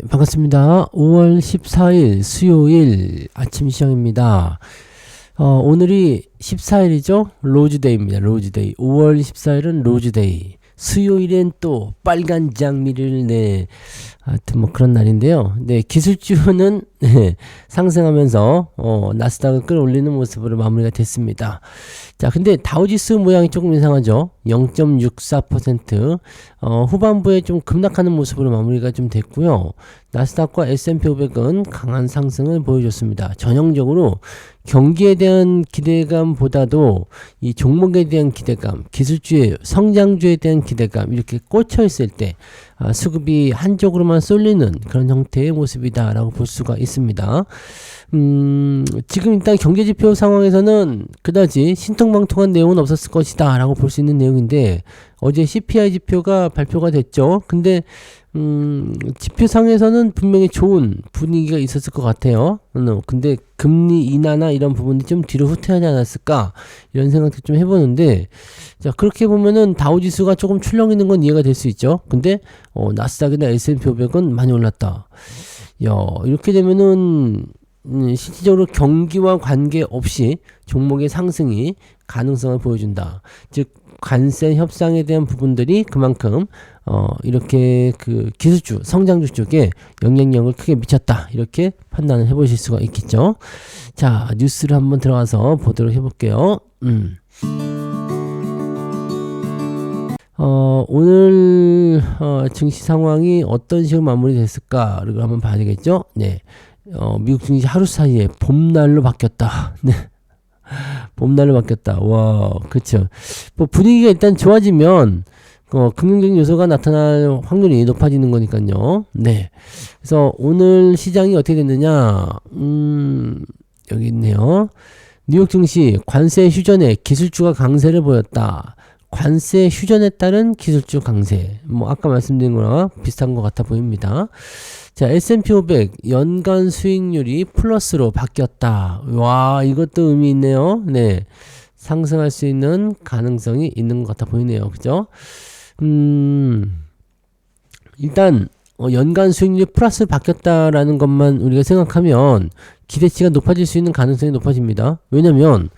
반갑습니다. 5월 14일 수요일 아침 시장입니다. 오늘이 14일이죠? 로즈데이입니다. 로즈데이. 5월 14일은 로즈데이. 수요일엔 또 빨간 장미를 하여튼 뭐 그런 날인데요. 네, 기술주는 상승하면서 나스닥을 끌어올리는 모습으로 마무리가 됐습니다. 자, 근데 다우지수 모양이 조금 이상하죠. 0.64% 후반부에 좀 급락하는 모습으로 마무리가 좀 됐고요. 나스닥과 S&P 500은 강한 상승을 보여줬습니다. 전형적으로 경기에 대한 기대감보다도 이 종목에 대한 기대감, 기술주의 성장주에 대한 기대감 이렇게 꽂혀 있을 때 수급이 한쪽으로만 쏠리는 그런 형태의 모습이다라고 볼 수가 있습니다. 지금 일단 경제지표 상황에서는 그다지 신통방통한 내용은 없었을 것이다 라고 볼 수 있는 내용인데, 어제 CPI 지표가 발표가 됐죠. 근데 지표상에서는 분명히 좋은 분위기가 있었을 것 같아요. 근데 금리 인하나 이런 부분이 좀 뒤로 후퇴하지 않았을까 이런 생각도 좀 해보는데, 자, 그렇게 보면은 다우지수가 조금 출렁 있는 건 이해가 될 수 있죠. 근데 나스닥이나 S&P 500은 많이 올랐다. 이렇게 되면은 실질적으로 경기와 관계없이 종목의 상승이 가능성을 보여준다. 즉 관세 협상에 대한 부분들이 그만큼 이렇게 그 기술주, 성장주 쪽에 영향력을 크게 미쳤다. 이렇게 판단을 해보실 수가 있겠죠. 자, 뉴스를 한번 들어가서 보도록 해볼게요. 오늘 증시 상황이 어떤 식으로 마무리됐을까를 한번 봐야 되겠죠. 네, 미국 증시 하루 사이에 봄날로 바뀌었다. 네. 봄날로 바뀌었다. 와, 그쵸. 뭐 분위기가 일단 좋아지면 긍정적인 요소가 나타날 확률이 높아지는 거니까요. 네. 그래서 오늘 시장이 어떻게 됐느냐? 여기 있네요. 뉴욕 증시 관세 휴전에 기술주가 강세를 보였다. 관세 휴전에 따른 기술주 강세. 뭐 아까 말씀드린 거랑 비슷한 것 같아 보입니다. 자, S&P 500 연간 수익률이 플러스로 바뀌었다. 와, 이것도 의미 있네요. 네, 상승할 수 있는 가능성이 있는 것 같아 보이네요. 그죠? 일단 연간 수익률이 플러스로 바뀌었다라는 것만 우리가 생각하면 기대치가 높아질 수 있는 가능성이 높아집니다. 왜냐면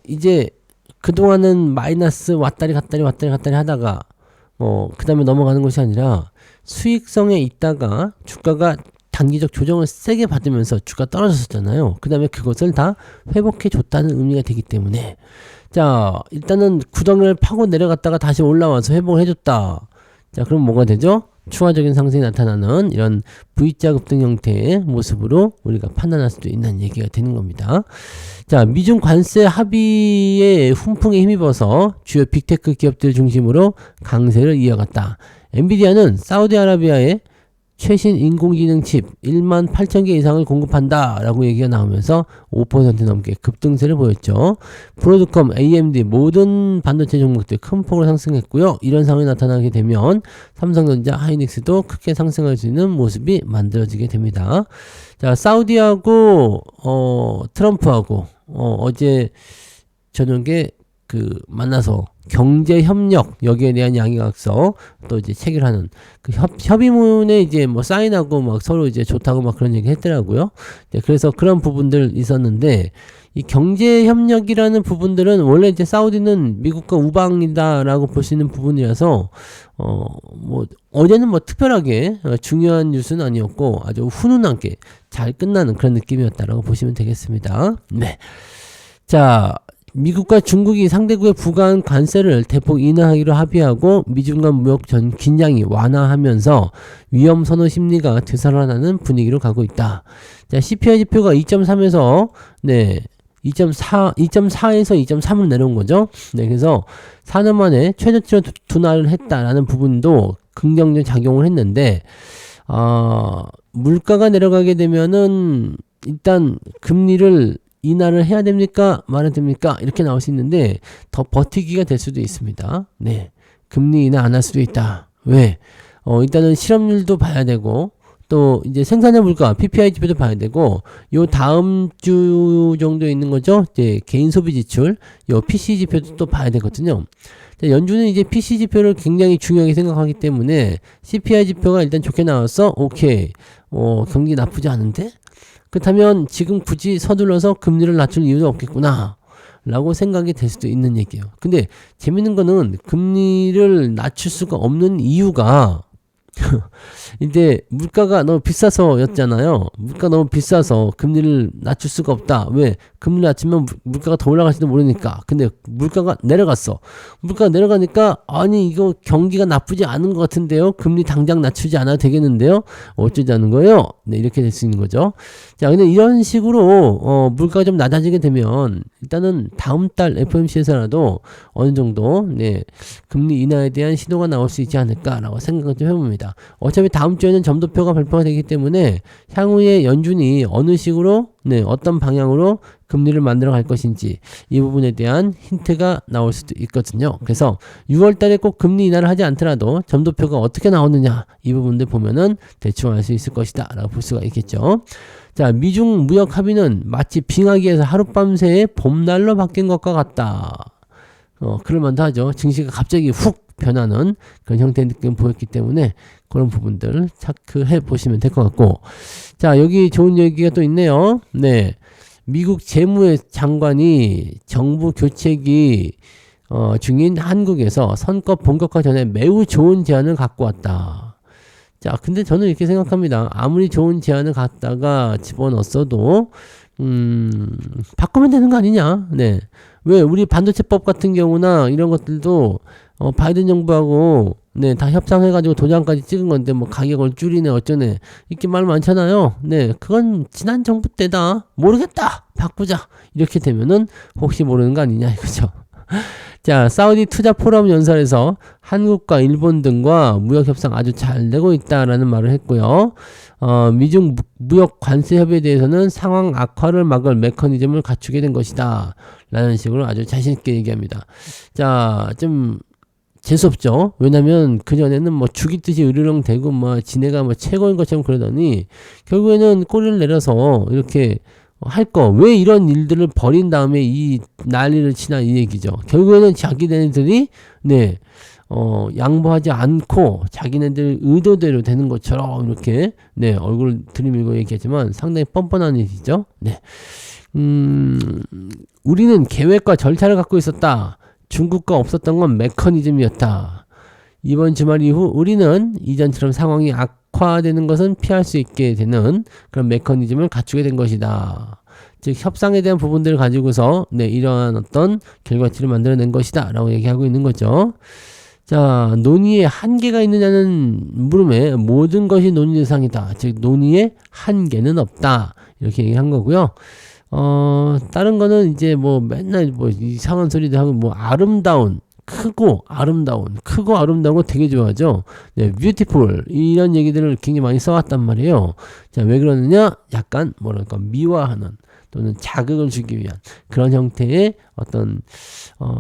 이제 그동안은 마이너스 왔다리 갔다리 하다가 그 다음에 넘어가는 것이 아니라 수익성에 있다가 주가가 단기적 조정을 세게 받으면서 주가 떨어졌었잖아요. 그 다음에 그것을 다 회복해 줬다는 의미가 되기 때문에, 자, 일단은 구덩이를 파고 내려갔다가 다시 올라와서 회복을 해줬다. 자, 그럼 뭐가 되죠? 추가적인 상승이 나타나는 이런 V자 급등 형태의 모습으로 우리가 판단할 수도 있는 얘기가 되는 겁니다. 자, 미중 관세 합의의 훈풍에 힘입어서 주요 빅테크 기업들 중심으로 강세를 이어갔다. 엔비디아는 사우디아라비아에 최신 인공지능 칩 1만 8천 개 이상을 공급한다 라고 얘기가 나오면서 5% 넘게 급등세를 보였죠. 브로드컴, AMD 모든 반도체 종목들 큰 폭으로 상승했고요. 이런 상황이 나타나게 되면 삼성전자, 하이닉스도 크게 상승할 수 있는 모습이 만들어지게 됩니다. 자, 사우디하고 트럼프하고 어제 저녁에 만나서 경제협력 여기에 대한 양해각서 또 이제 체결하는 그 협의문에 이제 뭐 사인하고 막 서로 이제 좋다고 막 그런 얘기 했더라고요. 네, 그래서 그런 부분들 있었는데, 이 경제협력이라는 부분들은 원래 이제 사우디는 미국과 우방이다라고 볼 수 있는 부분이라서 뭐 어제는 뭐 특별하게 중요한 뉴스는 아니었고 아주 훈훈하게 잘 끝나는 그런 느낌이었다라고 보시면 되겠습니다. 네. 자, 미국과 중국이 상대국에 부과한 관세를 대폭 인하하기로 합의하고 미중 간 무역 전 긴장이 완화하면서 위험 선호 심리가 되살아나는 분위기로 가고 있다. 자, CPI 지표가 2.3에서 2.4에서 2.3을 내려온 거죠. 네, 그래서 4년 만에 최저치로 둔화를 했다라는 부분도 긍정적 작용을 했는데, 물가가 내려가게 되면은 일단 금리를 인하를 해야 됩니까? 말아야 됩니까? 이렇게 나올 수 있는데 더 버티기가 될 수도 있습니다. 네, 금리 인하 안 할 수도 있다. 왜? 일단은 실업률도 봐야 되고 또 이제 생산자 물가 PPI 지표도 봐야 되고 요 다음 주 정도에 있는 거죠. 이제 개인 소비 지출 요 PC 지표도 또 봐야 되거든요. 자, 연준은 이제 PC 지표를 굉장히 중요하게 생각하기 때문에 CPI 지표가 일단 좋게 나왔어. 오케이. 경기 나쁘지 않은데? 그렇다면 지금 굳이 서둘러서 금리를 낮출 이유도 없겠구나 라고 생각이 될 수도 있는 얘기예요. 근데 재밌는 거는 금리를 낮출 수가 없는 이유가 이제 물가가 너무 비싸서였잖아요. 물가 너무 비싸서 금리를 낮출 수가 없다. 왜? 금리 낮추면 물가가 더 올라갈지도 모르니까. 근데 물가가 내려갔어. 물가가 내려가니까 아니 이거 경기가 나쁘지 않은 것 같은데요. 금리 당장 낮추지 않아도 되겠는데요. 어쩌자는 거예요. 네, 이렇게 될 수 있는 거죠. 자, 근데 이런 식으로 물가가 좀 낮아지게 되면 일단은 다음 달 FOMC에서라도 어느 정도 네, 금리 인하에 대한 시도가 나올 수 있지 않을까라고 생각을 좀 해봅니다. 어차피 다음 주에는 점도표가 발표가 되기 때문에 향후에 연준이 어느 식으로 네, 어떤 방향으로 금리를 만들어 갈 것인지 이 부분에 대한 힌트가 나올 수도 있거든요. 그래서 6월 달에 꼭 금리 인하를 하지 않더라도 점도표가 어떻게 나오느냐 이 부분들 보면은 대충 알 수 있을 것이다 라고 볼 수가 있겠죠. 자, 미중 무역 합의는 마치 빙하기에서 하룻밤새에 봄날로 바뀐 것과 같다. 그럴만도 하죠. 증시가 갑자기 훅 변하는 그런 형태의 느낌을 보였기 때문에 그런 부분들 체크해 보시면 될 것 같고, 자, 여기 좋은 얘기가 또 있네요. 네, 미국 재무의 장관이 정부 교체기 중인 한국에서 선거 본격화 전에 매우 좋은 제안을 갖고 왔다. 자, 근데 저는 이렇게 생각합니다. 아무리 좋은 제안을 갖다가 집어넣었어도 바꾸면 되는 거 아니냐. 네, 왜 우리 반도체법 같은 경우나 이런 것들도 바이든 정부하고 네, 다 협상해가지고 도장까지 찍은 건데 뭐 가격을 줄이네 어쩌네 이렇게 말 많잖아요. 네, 그건 지난 정부 때다. 모르겠다. 바꾸자. 이렇게 되면은 혹시 모르는 거 아니냐 이거죠. 자, 사우디 투자 포럼 연설에서 한국과 일본 등과 무역 협상 아주 잘 되고 있다라는 말을 했고요. 미중 무역 관세 협의에 대해서는 상황 악화를 막을 메커니즘을 갖추게 된 것이다. 라는 식으로 아주 자신 있게 얘기합니다. 자, 좀 재수없죠. 왜냐면 그전에는 뭐 죽이듯이 으르렁 대고 뭐 지네가 뭐 최고인 것처럼 그러더니 결국에는 꼬리를 내려서 이렇게 할 거 왜 이런 일들을 벌인 다음에 이 난리를 치나 이 얘기죠. 결국에는 자기네들이 네 양보하지 않고 자기네들 의도대로 되는 것처럼 이렇게 네 얼굴 들이밀고 얘기하지만 상당히 뻔뻔한 일이죠. 네. 우리는 계획과 절차를 갖고 있었다. 중국과 없었던 건 메커니즘이었다. 이번 주말 이후 우리는 이전처럼 상황이 악화되는 것은 피할 수 있게 되는 그런 메커니즘을 갖추게 된 것이다. 즉 협상에 대한 부분들을 가지고서 네, 이러한 어떤 결과치를 만들어낸 것이다 라고 얘기하고 있는 거죠. 자, 논의에 한계가 있느냐는 물음에 모든 것이 논의 대상이다. 즉 논의에 한계는 없다. 이렇게 얘기한 거고요. 다른 거는 이제 뭐 맨날 뭐 이상한 소리도 하고 뭐 크고 아름다운 거 되게 좋아하죠. 네, beautiful 이런 얘기들을 굉장히 많이 써왔단 말이에요. 자, 왜 그러느냐? 약간 뭐랄까 미화하는 또는 자극을 주기 위한 그런 형태의 어떤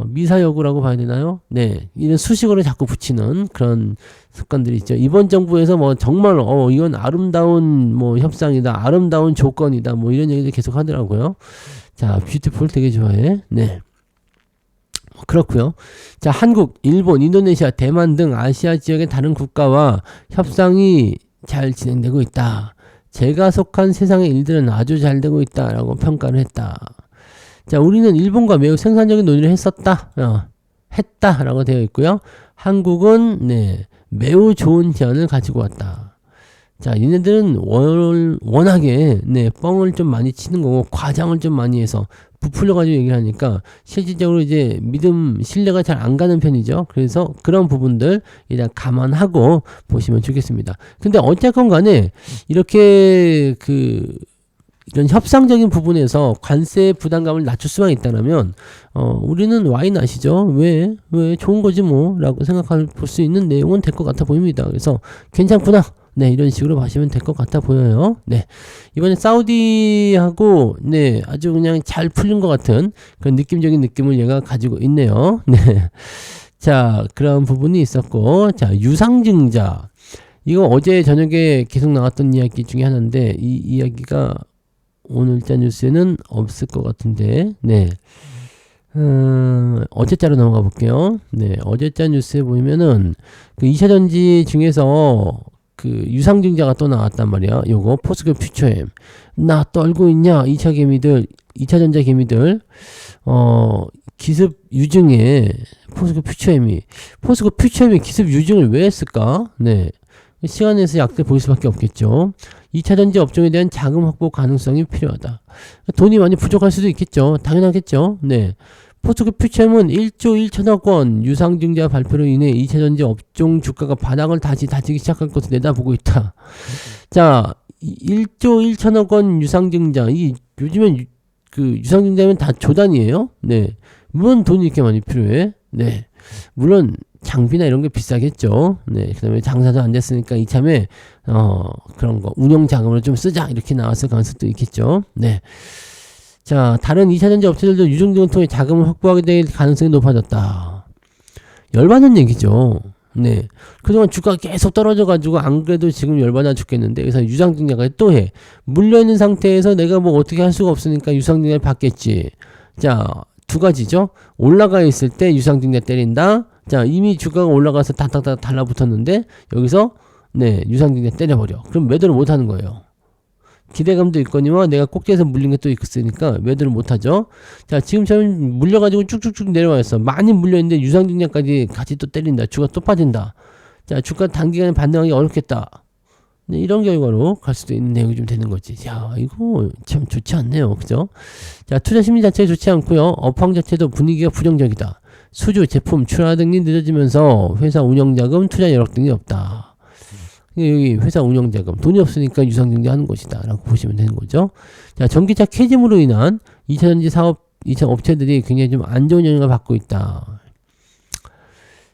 미사여구라고 봐야 되나요? 네, 이런 수식어를 자꾸 붙이는 그런 습관들이 있죠. 이번 정부에서 뭐 정말 이건 아름다운 뭐 협상이다, 아름다운 조건이다, 뭐 이런 얘기들 계속 하더라고요. 자, beautiful 되게 좋아해. 네. 그렇고요. 자, 한국, 일본, 인도네시아, 대만 등 아시아 지역의 다른 국가와 협상이 잘 진행되고 있다. 제가 속한 세상의 일들은 아주 잘 되고 있다라고 평가를 했다. 자, 우리는 일본과 매우 생산적인 논의를 했다라고 되어 있고요. 한국은 네, 매우 좋은 제안을 가지고 왔다. 자, 얘네들은 워낙에 네, 뻥을 좀 많이 치는 거고 과장을 좀 많이 해서 부풀려가지고 얘기를 하니까 실질적으로 이제 신뢰가 잘 안 가는 편이죠. 그래서 그런 부분들 일단 감안하고 보시면 좋겠습니다. 근데 어쨌건 간에 이렇게 이런 협상적인 부분에서 관세 부담감을 낮출 수만 있다면 우리는 와인아시죠? 왜 좋은 거지 뭐 라고 볼 수 있는 내용은 될 것 같아 보입니다. 그래서 괜찮구나. 네, 이런 식으로 보시면 될 것 같아 보여요. 네, 이번에 사우디하고 네, 아주 그냥 잘 풀린 것 같은 그런 느낌적인 느낌을 얘가 가지고 있네요. 네, 자, 그런 부분이 있었고, 자, 유상증자. 이거 어제 저녁에 계속 나왔던 이야기 중에 하나인데 이 이야기가 오늘자 뉴스에는 없을 것 같은데 네. 어제자로 넘어가 볼게요. 네, 어제자 뉴스에 보면은 그 2차전지 중에서 그 유상증자가 또 나왔단 말이야. 요거 포스코 퓨처엠 나 떨고 있냐? 2차 개미들, 2차전자 개미들 기습 유증에 포스코 퓨처엠이 기습 유증을 왜 했을까? 네, 시간에서 약세 보일 수밖에 없겠죠. 2차전지 업종에 대한 자금 확보 가능성이 필요하다. 돈이 많이 부족할 수도 있겠죠. 당연하겠죠. 네. 포스코 퓨처엠은 1조 1천억 원 유상증자 발표로 인해 2차전지 업종 주가가 바닥을 다시 다지기 시작할 것을 내다보고 있다. 자, 1조 1천억 원 유상증자. 요즘엔 그 유상증자면 다 조단이에요. 네. 물론 돈이 이렇게 많이 필요해. 네. 물론 장비나 이런 게 비싸겠죠. 네. 그 다음에 장사도 안 됐으니까 이참에, 그런 거, 운영 자금을 좀 쓰자. 이렇게 나왔을 가능성도 있겠죠. 네. 자, 다른 2차전지 업체들도 유증 등을 통해 자금을 확보하게 될 가능성이 높아졌다. 열받는 얘기죠. 네. 그동안 주가가 계속 떨어져가지고 안 그래도 지금 열받아 죽겠는데 여기서 유상증자까지 또 해. 물려있는 상태에서 내가 뭐 어떻게 할 수가 없으니까 유상증자를 받겠지. 자, 두 가지죠. 올라가 있을 때 유상증자 때린다. 자, 이미 주가가 올라가서 다닥다닥 달라붙었는데 여기서 네, 유상증자 때려버려. 그럼 매도를 못하는 거예요. 기대감도 있거니와 내가 꼭지에서 물린 게 또 있으니까 매도를 못하죠. 자, 지금처럼 물려가지고 쭉쭉쭉 내려와 있어. 많이 물려있는데 유상증자까지 같이 또 때린다. 주가 또 빠진다. 자, 주가 단기간에 반등하기 어렵겠다. 네, 이런 결과로 갈 수도 있는 내용이 좀 되는 거지. 야, 이거 참 좋지 않네요. 그죠? 자, 투자 심리 자체가 좋지 않고요. 업황 자체도 분위기가 부정적이다. 수주, 제품, 출하 등이 늦어지면서 회사 운영자금, 투자 여력 등이 없다. 여기 회사 운영자금, 돈이 없으니까 유상증자 하는 것이다. 라고 보시면 되는 거죠. 자, 전기차 캐즘으로 인한 2차전지 사업, 2차 업체들이 굉장히 좀 안 좋은 영향을 받고 있다.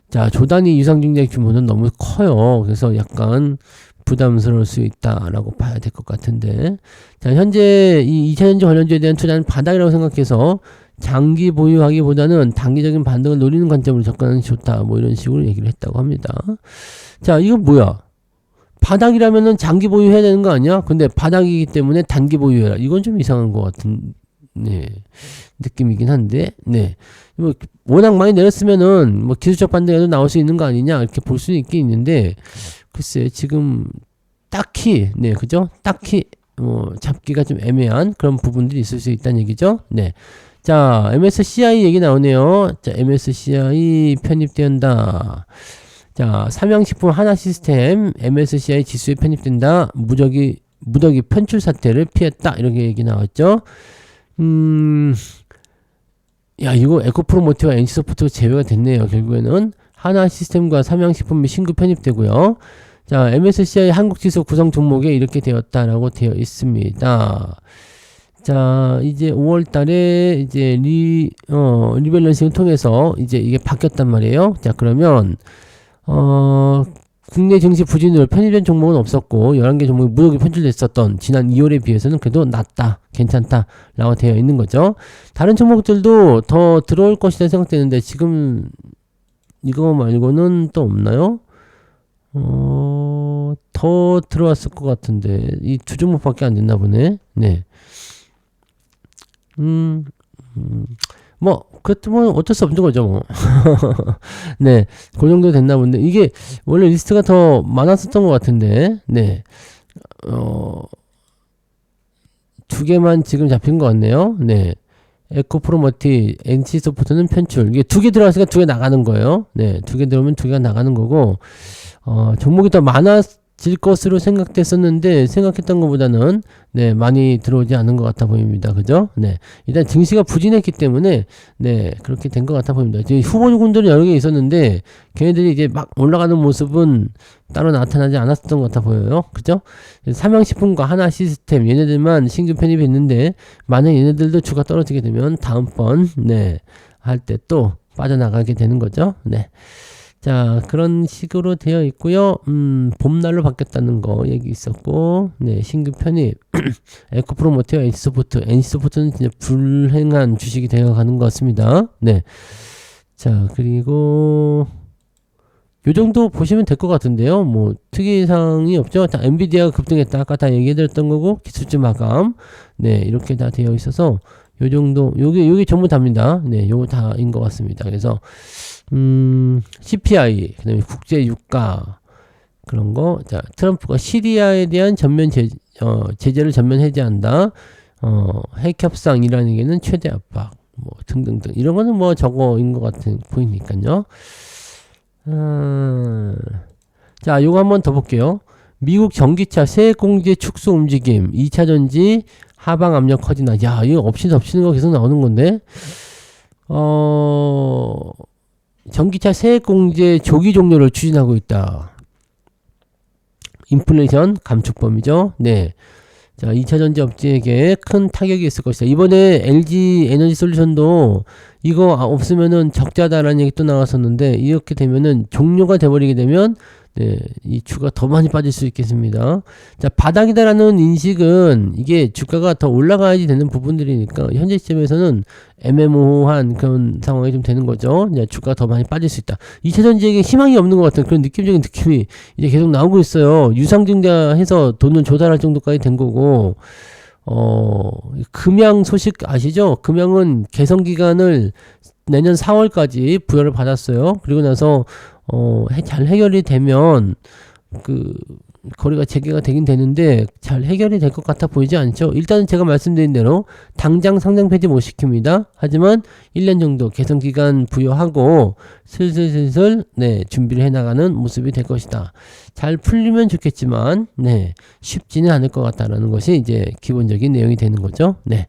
자, 조단위 유상증자 규모는 너무 커요. 그래서 약간 부담스러울 수 있다라고 봐야 될 것 같은데. 자, 현재 이 2차전지 관련주에 대한 투자는 바닥이라고 생각해서 장기 보유하기보다는 단기적인 반등을 노리는 관점으로 접근하는 게 좋다. 뭐 이런 식으로 얘기를 했다고 합니다. 자, 이건 뭐야? 바닥이라면은 장기 보유해야 되는 거 아니야? 근데 바닥이기 때문에 단기 보유해라. 이건 좀 이상한 것 같은, 네, 느낌이긴 한데, 네. 뭐, 워낙 많이 내렸으면은, 뭐, 기술적 반등에도 나올 수 있는 거 아니냐? 이렇게 볼 수는 있긴 있는데, 글쎄, 지금, 딱히, 네, 그죠? 딱히, 잡기가 좀 애매한 그런 부분들이 있을 수 있다는 얘기죠? 네. 자, MSCI 얘기 나오네요. 자, MSCI 편입된다. 자, 삼양식품 하나 시스템 MSCI 지수에 편입된다. 무더기 편출 사태를 피했다. 이렇게 얘기 나왔죠. 야, 이거 에코프로모티와 NC소프트가 제외가 됐네요. 결국에는 하나 시스템과 삼양식품이 신규 편입되고요. 자, MSCI 한국지수 구성 종목에 이렇게 되었다라고 되어 있습니다. 자, 이제 5월 달에 이제 리밸런싱을 통해서 이제 이게 바뀌었단 말이에요. 자, 그러면 국내 증시 부진으로 편입된 종목은 없었고 11개 종목이 무더기 편출됐었던 지난 2월에 비해서는 그래도 낫다, 괜찮다 라고 되어 있는 거죠. 다른 종목들도 더 들어올 것이다 생각되는데 지금 이거 말고는 또 없나요? 더 들어왔을 것 같은데 이 두 종목밖에 안 됐나 보네. 네. 뭐, 그것도 뭐 어쩔 수 없는 거죠, 뭐. 네. 그 정도 됐나 본데, 이게 원래 리스트가 더 많았었던 것 같은데, 네. 두 개만 지금 잡힌 것 같네요. 네. 에코프로머티, NC소프트는 편출. 이게 두 개 들어갔으니까 두 개 나가는 거예요. 네. 두 개 들어오면 두 개가 나가는 거고, 종목이 더 많아질 것으로 생각됐었는데, 생각했던 것보다는, 네, 많이 들어오지 않은 것 같아 보입니다. 그죠? 네. 일단 증시가 부진했기 때문에, 네, 그렇게 된 것 같아 보입니다. 이제 후보군들은 여러 개 있었는데, 걔네들이 이제 막 올라가는 모습은 따로 나타나지 않았던 것 같아 보여요. 그죠? 삼양식품과 하나 시스템, 얘네들만 신규 편입했는데, 만약 얘네들도 주가 떨어지게 되면, 다음번, 네, 할 때 또 빠져나가게 되는 거죠. 네. 자, 그런 식으로 되어 있고요. 봄날로 바뀌었다는 거 얘기 있었고, 네, 신규 편입, 에코프로모티와 NC소프트는 진짜 불행한 주식이 되어 가는 것 같습니다. 네. 자, 그리고, 요 정도 보시면 될 것 같은데요. 뭐 특이사항이 없죠. 다 엔비디아가 급등했다. 아까 다 얘기해드렸던 거고 기술주 마감. 네, 이렇게 다 되어 있어서 요 정도 요게 전부 답니다. 네, 요거 다인 것 같습니다. 그래서 CPI, 그다음에 국제 유가 그런 거. 자, 트럼프가 시리아에 대한 전면 제재를 전면 해제한다. 핵 협상이라는 게는 최대 압박. 뭐 등등등 이런 거는 뭐 저거인 것 같은 보이니까요. 자, 요거 한번 더 볼게요. 미국 전기차 세액공제 축소 움직임, 2차 전지 하방 압력 커진다. 야, 이거 없이 덮치는 거 계속 나오는 건데. 전기차 세액공제 조기 종료를 추진하고 있다. 인플레이션 감축범이죠. 네. 자, 2차 전지 업체에게 큰 타격이 있을 것이다. 이번에 LG 에너지 솔루션도 이거 없으면은 적자다라는 얘기 또 나왔었는데, 이렇게 되면은 종료가 돼버리게 되면, 네, 이 주가 더 많이 빠질 수 있겠습니다. 자, 바닥이다라는 인식은 이게 주가가 더 올라가야지 되는 부분들이니까, 현재 시점에서는 애매모호한 그런 상황이 좀 되는 거죠. 이제 주가가 더 많이 빠질 수 있다. 2차 전지에게 희망이 없는 것 같은 그런 느낌적인 느낌이 이제 계속 나오고 있어요. 유상증자해서 돈을 조달할 정도까지 된 거고, 금양 소식 아시죠? 금양은 개선 기간을 내년 4월까지 부여를 받았어요. 그리고 나서 잘 해결이 되면 거래가 재개가 되긴 되는데 잘 해결이 될 것 같아 보이지 않죠. 일단은 제가 말씀드린 대로 당장 상장 폐지 못 시킵니다. 하지만 1년 정도 개선 기간 부여하고 슬슬 네, 준비를 해나가는 모습이 될 것이다. 잘 풀리면 좋겠지만 네, 쉽지는 않을 것 같다라는 것이 이제 기본적인 내용이 되는 거죠. 네.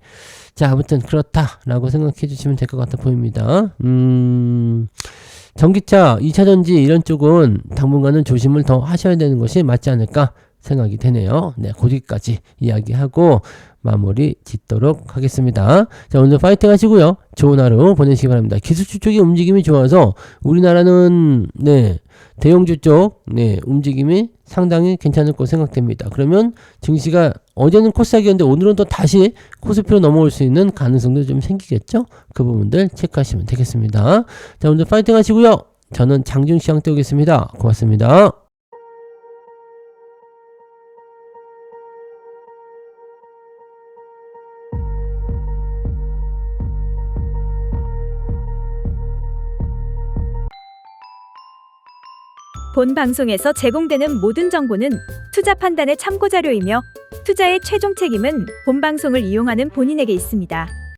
자, 아무튼 그렇다라고 생각해 주시면 될 것 같아 보입니다. 전기차, 2차 전지 이런 쪽은 당분간은 조심을 더 하셔야 되는 것이 맞지 않을까 생각이 되네요. 네, 거기까지 이야기하고 마무리 짓도록 하겠습니다. 자, 오늘 파이팅 하시고요. 좋은 하루 보내시기 바랍니다. 기술주 쪽의 움직임이 좋아서 우리나라는 네, 대형주 쪽 네, 움직임이 상당히 괜찮을 것으로 생각됩니다. 그러면 증시가 어제는 코스닥이었는데 오늘은 또 다시 코스피로 넘어올 수 있는 가능성도 좀 생기겠죠? 그 부분들 체크하시면 되겠습니다. 자, 오늘 파이팅 하시고요. 저는 장중시장 때 오겠습니다. 고맙습니다. 본 방송에서 제공되는 모든 정보는 투자 판단의 참고 자료이며 투자의 최종 책임은 본 방송을 이용하는 본인에게 있습니다.